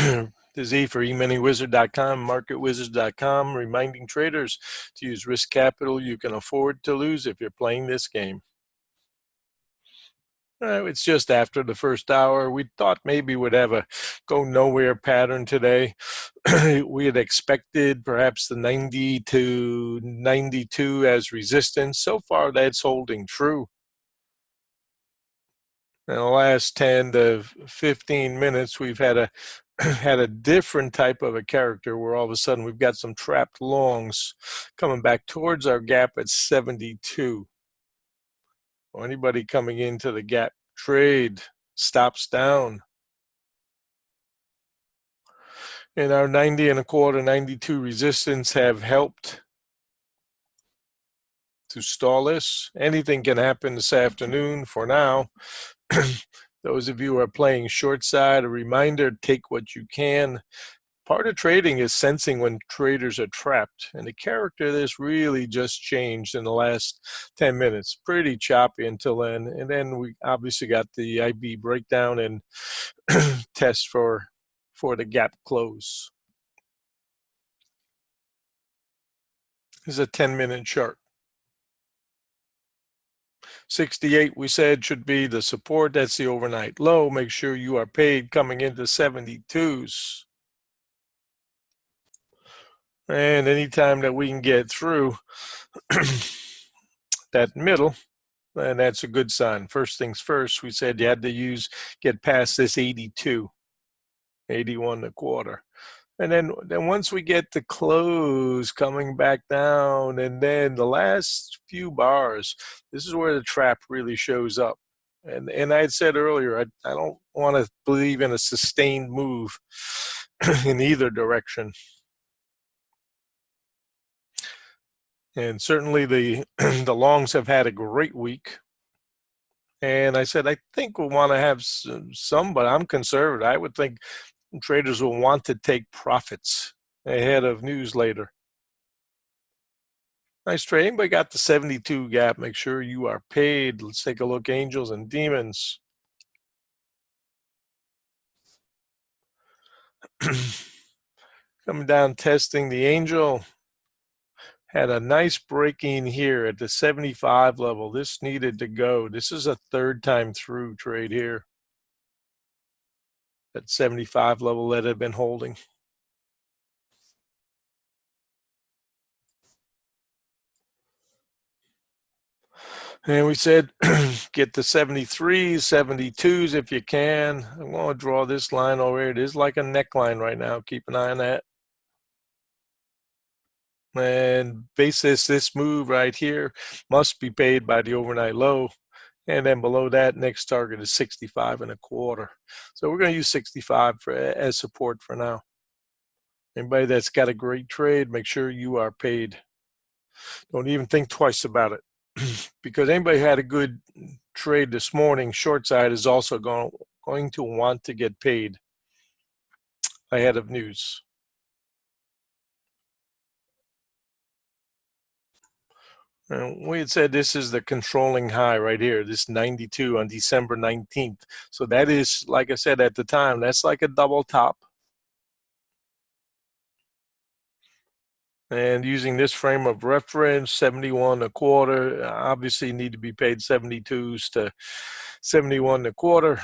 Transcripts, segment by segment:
This is E for eMoneyWizard.com, MarketWizards.com, reminding traders to use risk capital you can afford to lose if you're playing this game. It's just after the first hour. We thought maybe we'd have a go nowhere pattern today. We had expected perhaps the 90 to 92 as resistance. So far, that's holding true. In the last 10 to 15 minutes, we've had a had a different type of a character where all of a sudden we've got some trapped longs coming back towards our gap at 72. Or anybody coming into the gap trade stops down. And our 90 and a quarter, 92 resistance have helped to stall this. Anything can happen this afternoon. For now, those of you who are playing short side, a reminder, take what you can. Part of trading is sensing when traders are trapped, and the character of this really just changed in the last 10 minutes. Pretty choppy until then, and then we obviously got the IB breakdown and test for the gap close. This is a 10-minute chart. 68 we said should be the support. That's the overnight low. Make sure you are paid coming into 72s. And anytime that we can get through that middle, and that's a good sign. First things first, we said you had to get past this 82, 81 and a quarter. And then once we get the close coming back down, and then the last few bars, this is where the trap really shows up. And I had said earlier, I don't want to believe in a sustained move in either direction. And certainly the the longs have had a great week. And I said, I think we'll want to have some, but I'm conservative. I would think traders will want to take profits ahead of news later. Nice trade. Anybody got the 72 gap? Make sure you are paid. Let's take a look. Angels and demons. Coming down, testing the angel. Had a nice break-in here at the 75 level. This needed to go. This is a third time through trade here. That 75 level that had been holding. And we said get the 73s, 72s if you can. I want to draw this line over here. It is like a neckline right now. Keep an eye on that. And basis, this move right here must be paid by the overnight low. And then below that, next target is 65 and a quarter. So we're going to use 65 as support for now. Anybody that's got a great trade, make sure you are paid. Don't even think twice about it. Because anybody had a good trade this morning, short side is also going to want to get paid ahead of news. And we had said this is the controlling high right here, this 92 on December 19th. So that is, like I said at the time, that's like a double top. And using this frame of reference, 71 and a quarter, obviously need to be paid 72s to 71 and a quarter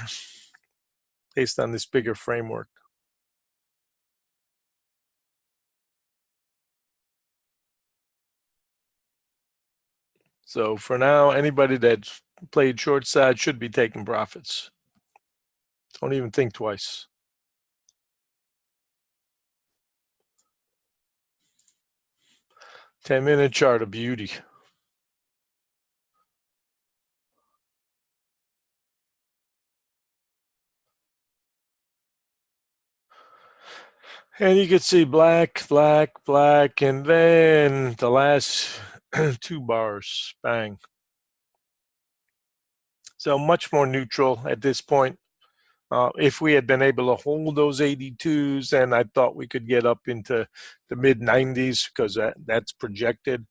based on this bigger framework. So for now, anybody that played short side should be taking profits. Don't even think twice. $10-minute chart of beauty. And you can see black, black, black, and then the last two bars, bang. So much more neutral at this point. If we had been able to hold those 82s, then I thought we could get up into the mid-90s because that's projected.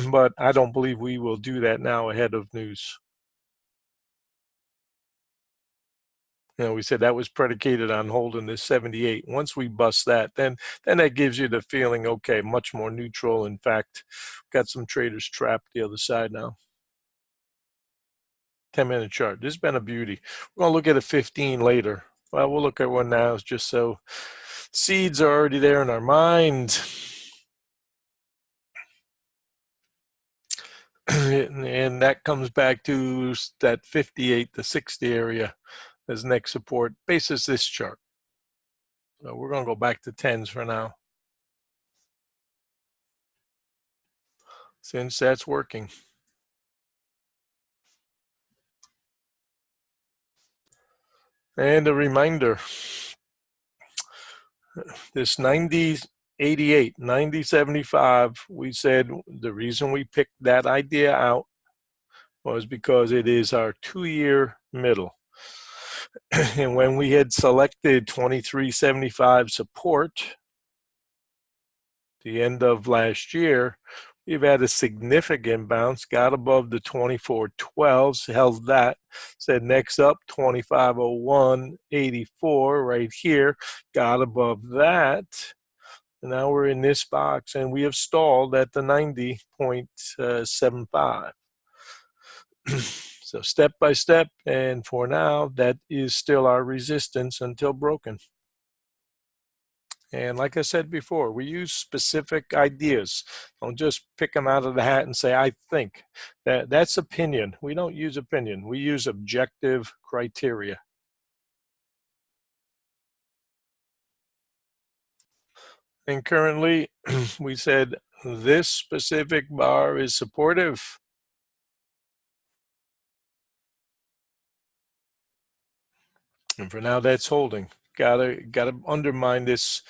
But I don't believe we will do that now ahead of news. We said that was predicated on holding this 78. Once we bust that, then that gives you the feeling, okay, much more neutral. In fact, got some traders trapped the other side now. 10-minute chart. This has been a beauty. We're going to look at a 15 later. Well, we'll look at one now just so seeds are already there in our mind. And that comes back to that 58 to 60 area as next support. Basis this chart. So we're going to go back to 10s for now, since that's working. And a reminder, this 90-88, 90-75, we said the reason we picked that idea out was because it is our 2-year middle. And when we had selected 23.75 support the end of last year, we've had a significant bounce, got above the 24.12s, held that, said next up 25.01.84 right here, got above that. And now we're in this box and we have stalled at the 90.75. So step by step, and for now, that is still our resistance until broken. And like I said before, we use specific ideas. Don't just pick them out of the hat and say, I think. That's opinion. We don't use opinion. We use objective criteria. And currently, we said this specific bar is supportive. And for now, that's holding. Gotta undermine this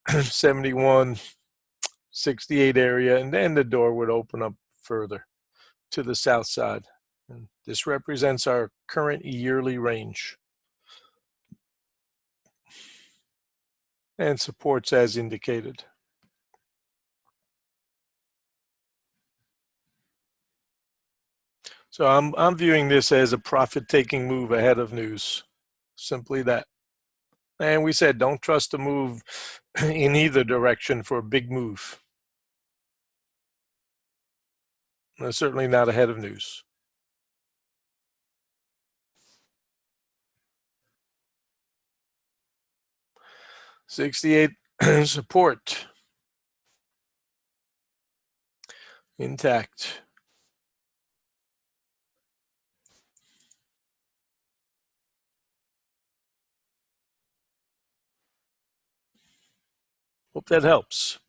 71, 68 area, and then the door would open up further to the south side. And this represents our current yearly range and supports as indicated. So I'm viewing this as a profit-taking move ahead of news. Simply that. And we said don't trust the move in either direction for a big move. Certainly not ahead of news. $68 support intact. Hope that helps.